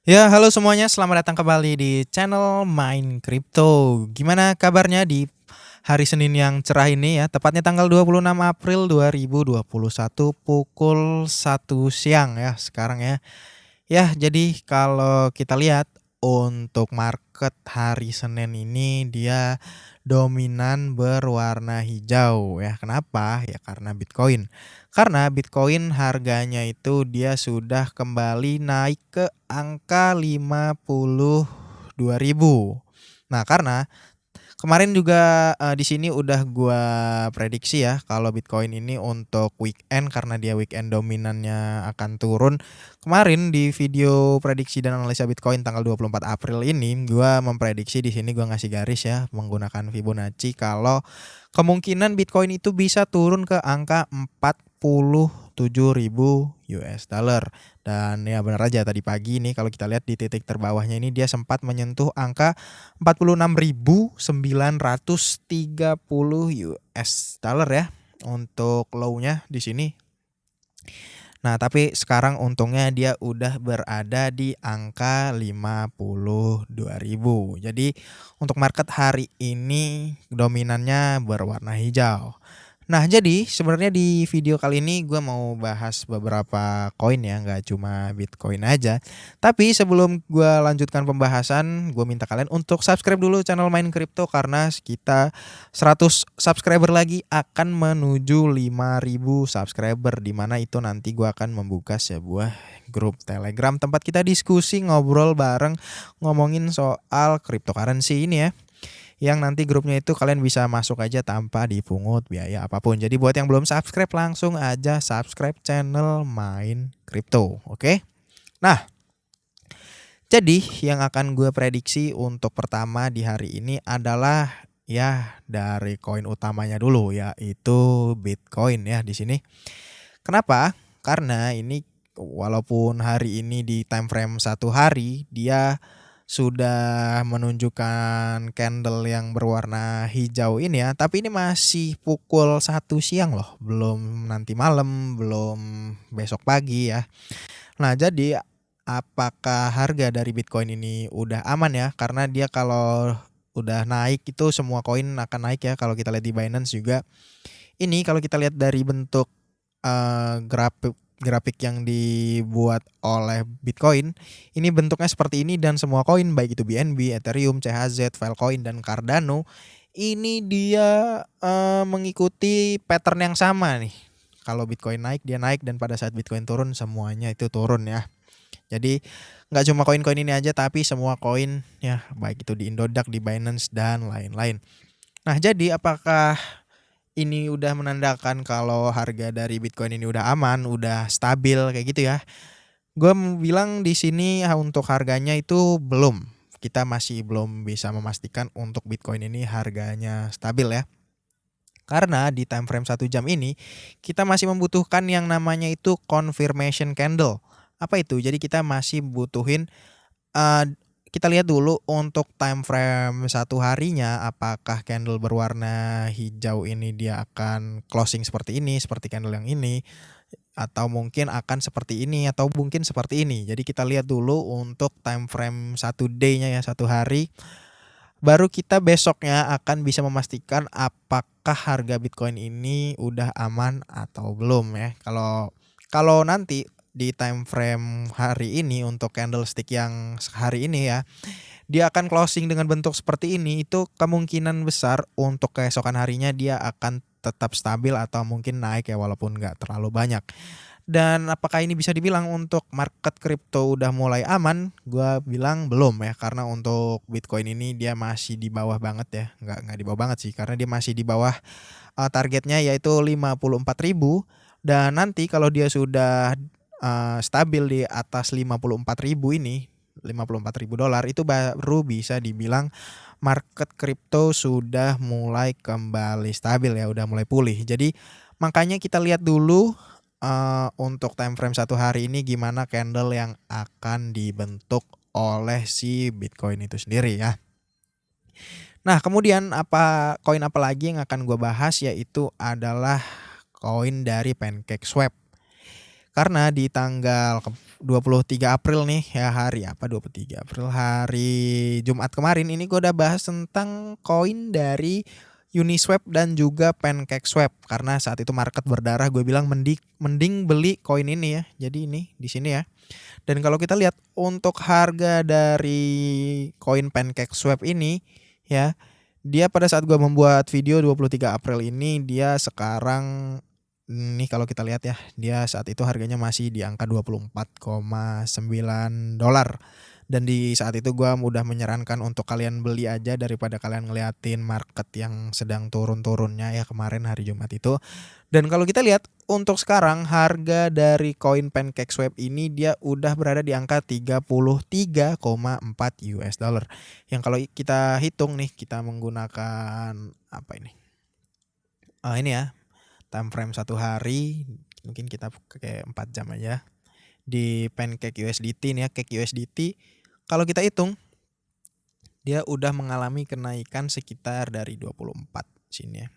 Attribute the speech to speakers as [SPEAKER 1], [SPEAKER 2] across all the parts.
[SPEAKER 1] Ya, halo semuanya, selamat datang kembali di channel Main Crypto. Gimana kabarnya di hari Senin yang cerah ini ya, tepatnya tanggal 26 April 2021 pukul 1 siang ya sekarang ya. Ya, jadi kalau kita lihat untuk market hari Senin ini dia dominan berwarna hijau ya. Kenapa? Ya karena Bitcoin. Karena Bitcoin harganya itu dia sudah kembali naik ke angka 52.000. Nah, karena kemarin juga, di sini udah gua prediksi ya kalau Bitcoin ini untuk weekend karena dia weekend dominannya akan turun. Kemarin di video prediksi dan analisa Bitcoin tanggal 24 April ini gua memprediksi di sini gua ngasih garis ya menggunakan Fibonacci kalau kemungkinan Bitcoin itu bisa turun ke angka 47.000 US dollar. Dan ya benar aja tadi pagi nih kalau kita lihat di titik terbawahnya ini dia sempat menyentuh angka 46.930 US dollar ya untuk low-nya di sini. Nah, tapi sekarang untungnya dia udah berada di angka 52.000. Jadi untuk market hari ini dominannya berwarna hijau. Nah, jadi sebenarnya di video kali ini gue mau bahas beberapa koin ya, nggak cuma Bitcoin aja. Tapi sebelum gue lanjutkan pembahasan, gue minta kalian untuk subscribe dulu channel Main Crypto karena kita 100 subscriber lagi akan menuju 5.000 subscriber, di mana itu nanti gue akan membuka sebuah grup Telegram tempat kita diskusi ngobrol bareng ngomongin soal cryptocurrency ini ya. Yang nanti grupnya itu kalian bisa masuk aja tanpa dipungut biaya apapun. Jadi buat yang belum subscribe langsung aja subscribe channel Main Crypto, oke? Nah, jadi yang akan gue prediksi untuk pertama di hari ini adalah ya dari koin utamanya dulu yaitu Bitcoin ya di sini. Kenapa? Karena ini walaupun hari ini di time frame 1 hari dia sudah menunjukkan candle yang berwarna hijau ini ya, tapi ini masih pukul 1 siang loh, belum nanti malam, belum besok pagi ya. Nah, jadi apakah harga dari Bitcoin ini udah aman ya? Karena dia kalau udah naik itu semua koin akan naik ya, kalau kita lihat di Binance juga. Ini kalau kita lihat dari bentuk grafik grafik yang dibuat oleh Bitcoin, ini bentuknya seperti ini dan semua koin baik itu BNB, Ethereum, CHZ, Filecoin, dan Cardano, ini dia, mengikuti pattern yang sama nih. Kalau Bitcoin naik, dia naik dan pada saat Bitcoin turun semuanya itu turun ya. Jadi nggak cuma koin-koin ini aja tapi semua koin ya, baik itu di Indodax, di Binance, dan lain-lain. Nah, jadi apakah ini udah menandakan kalau harga dari Bitcoin ini udah aman, udah stabil kayak gitu ya. Gue bilang di sini untuk harganya itu belum. Kita masih belum bisa memastikan untuk Bitcoin ini harganya stabil ya. Karena di time frame 1 jam ini kita masih membutuhkan yang namanya itu confirmation candle. Apa itu? Jadi kita masih butuhin kita lihat dulu untuk time frame 1 harinya apakah candle berwarna hijau ini dia akan closing seperti ini, seperti candle yang ini, atau mungkin akan seperti ini, atau mungkin seperti ini. Jadi kita lihat dulu untuk time frame 1 day-nya ya, 1 hari, baru kita besoknya akan bisa memastikan apakah harga Bitcoin ini udah aman atau belum ya. Kalau kalau nanti di time frame hari ini untuk candlestick yang hari ini ya, dia akan closing dengan bentuk seperti ini, itu kemungkinan besar untuk keesokan harinya dia akan tetap stabil atau mungkin naik ya walaupun nggak terlalu banyak. Dan apakah ini bisa dibilang untuk market kripto udah mulai aman? Gua bilang belum ya, karena untuk Bitcoin ini dia masih di bawah banget ya, nggak di bawah banget sih, karena dia masih di bawah targetnya yaitu 54.000 dan nanti kalau dia sudah, stabil di atas 54.000 ini, 54.000 dolar itu baru bisa dibilang market kripto sudah mulai kembali stabil ya, udah mulai pulih. Jadi makanya kita lihat dulu, untuk time frame 1 hari ini gimana candle yang akan dibentuk oleh si Bitcoin itu sendiri ya. Nah, kemudian koin apa lagi yang akan gue bahas yaitu adalah koin dari PancakeSwap. Karena di tanggal 23 April nih ya, hari apa 23 April, hari Jumat kemarin ini gue udah bahas tentang koin dari Uniswap dan juga PancakeSwap. Karena saat itu market berdarah, gue bilang mending beli koin ini ya. Jadi ini di sini ya. Dan kalau kita lihat untuk harga dari koin PancakeSwap ini ya, dia pada saat gue membuat video 23 April ini, dia sekarang nih kalau kita lihat ya, dia saat itu harganya masih di angka $24,9. Dan di saat itu gua udah menyarankan untuk kalian beli aja daripada kalian ngeliatin market yang sedang turun-turunnya ya kemarin hari Jumat itu. Dan kalau kita lihat untuk sekarang harga dari koin PancakeSwap ini dia udah berada di angka 33,4 US dollar. Yang kalau kita hitung nih, kita menggunakan apa ini? Ini ya, time frame 1 hari, mungkin kita pakai 4 jam aja. Di Pancake USDT nih ya, Cake USDT, kalau kita hitung dia udah mengalami kenaikan sekitar dari 24 sini ya.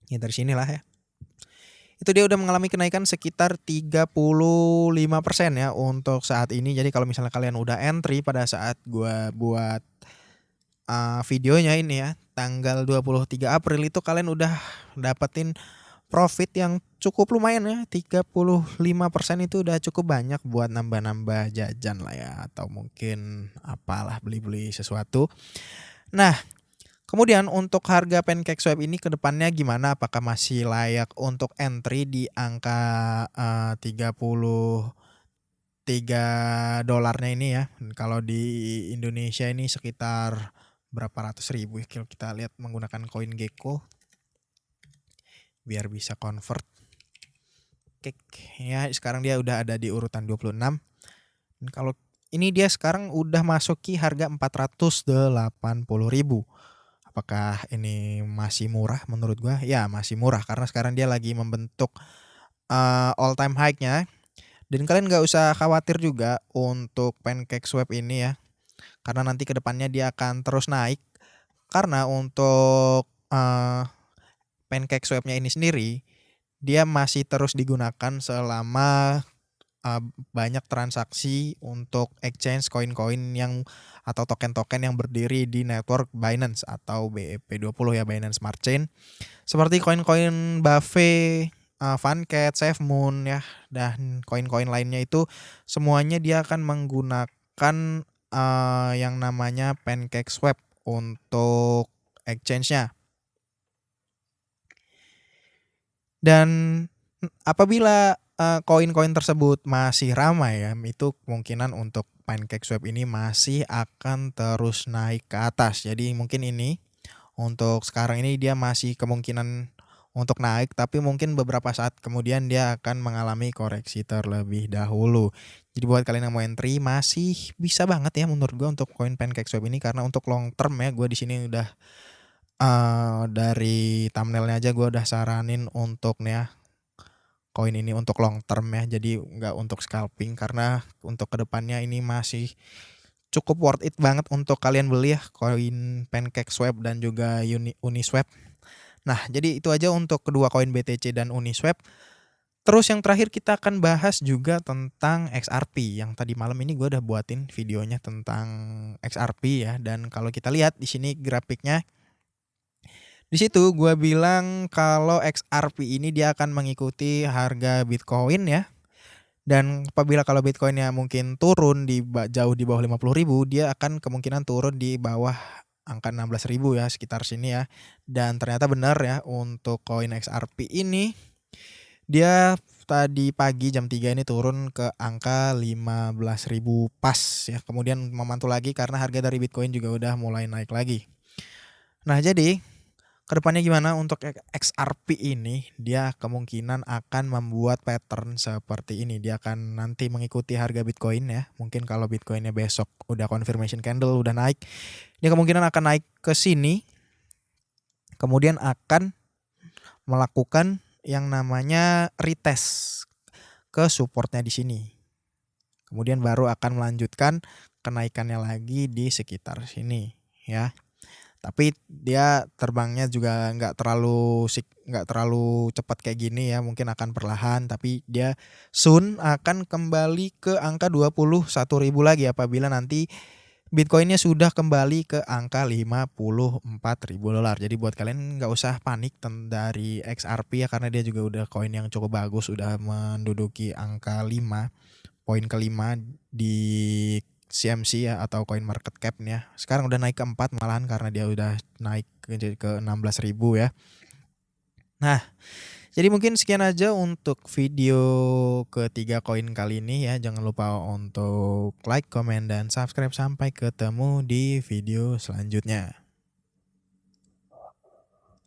[SPEAKER 1] Ya dari sinilah ya. Itu dia udah mengalami kenaikan sekitar 35% ya untuk saat ini. Jadi kalau misalnya kalian udah entry pada saat gua buat videonya ini ya, tanggal 23 April itu kalian udah dapetin profit yang cukup lumayan ya, 35% itu udah cukup banyak buat nambah-nambah jajan lah ya, atau mungkin apalah beli-beli sesuatu. Nah, kemudian untuk harga PancakeSwap ini ke depannya gimana? Apakah masih layak untuk entry di angka 33 dolarnya ini ya? Kalau di Indonesia ini sekitar berapa ratus ribu ya, kalau kita lihat menggunakan koin Gecko biar bisa convert. Ya sekarang dia udah ada di urutan 26. Dan kalau ini dia sekarang udah masuki harga 480.000. Apakah ini masih murah menurut gua? Ya masih murah karena sekarang dia lagi membentuk all time high-nya. Dan kalian nggak usah khawatir juga untuk PancakeSwap ini ya, karena nanti kedepannya dia akan terus naik. Karena untuk PancakeSwap-nya ini sendiri, dia masih terus digunakan selama banyak transaksi untuk exchange koin-koin yang atau token-token yang berdiri di network Binance atau BEP20 ya, Binance Smart Chain. Seperti koin-koin Buffet, Funcat, SafeMoon ya, dan koin-koin lainnya itu semuanya dia akan menggunakan yang namanya PancakeSwap untuk exchange-nya. Dan apabila koin-koin tersebut masih ramai ya, itu kemungkinan untuk PancakeSwap ini masih akan terus naik ke atas. Jadi mungkin ini untuk sekarang ini dia masih kemungkinan untuk naik, tapi mungkin beberapa saat kemudian dia akan mengalami koreksi terlebih dahulu. Jadi buat kalian yang mau entry masih bisa banget ya menurut gua untuk koin PancakeSwap ini, karena untuk long term ya, gua di sini udah dari thumbnailnya aja gua udah saranin untuk nih ya, koin ini untuk long term ya, jadi nggak untuk scalping, karena untuk kedepannya ini masih cukup worth it banget untuk kalian beli ya koin PancakeSwap dan juga Uniswap. Nah jadi itu aja untuk kedua koin BTC dan Uniswap. Terus yang terakhir kita akan bahas juga tentang XRP, yang tadi malam ini gue udah buatin videonya tentang XRP ya. Dan kalau kita lihat di sini grafiknya, di situ gue bilang kalau XRP ini dia akan mengikuti harga Bitcoin ya. Dan apabila kalau Bitcoinnya mungkin turun jauh di bawah 50.000, dia akan kemungkinan turun di bawah angka 16.000 ya, sekitar sini ya. Dan ternyata benar ya, untuk koin XRP ini dia tadi pagi jam 3 ini turun ke angka 15.000 pas ya. Kemudian memantul lagi karena harga dari Bitcoin juga udah mulai naik lagi. Nah, jadi kedepannya gimana untuk XRP ini? Dia kemungkinan akan membuat pattern seperti ini. Dia akan nanti mengikuti harga Bitcoin ya. Mungkin kalau Bitcoinnya besok udah confirmation candle udah naik, dia kemungkinan akan naik ke sini. Kemudian akan melakukan yang namanya retest ke supportnya di sini. Kemudian baru akan melanjutkan kenaikannya lagi di sekitar sini ya. Tapi dia terbangnya juga nggak terlalu nggak terlalu cepat kayak gini ya, mungkin akan perlahan, tapi dia soon akan kembali ke angka 21.000 lagi apabila nanti Bitcoin-nya sudah kembali ke angka $54.000. Jadi buat kalian nggak usah panik dari XRP ya, karena dia juga udah koin yang cukup bagus, udah menduduki angka 5, poin kelima di CMC ya atau coin market cap-nya. Sekarang udah naik ke 4 malahan karena dia udah naik ke 16.000 ya. Nah, jadi mungkin sekian aja untuk video ketiga koin kali ini ya. Jangan lupa untuk like, comment, dan subscribe. Sampai ketemu di video selanjutnya.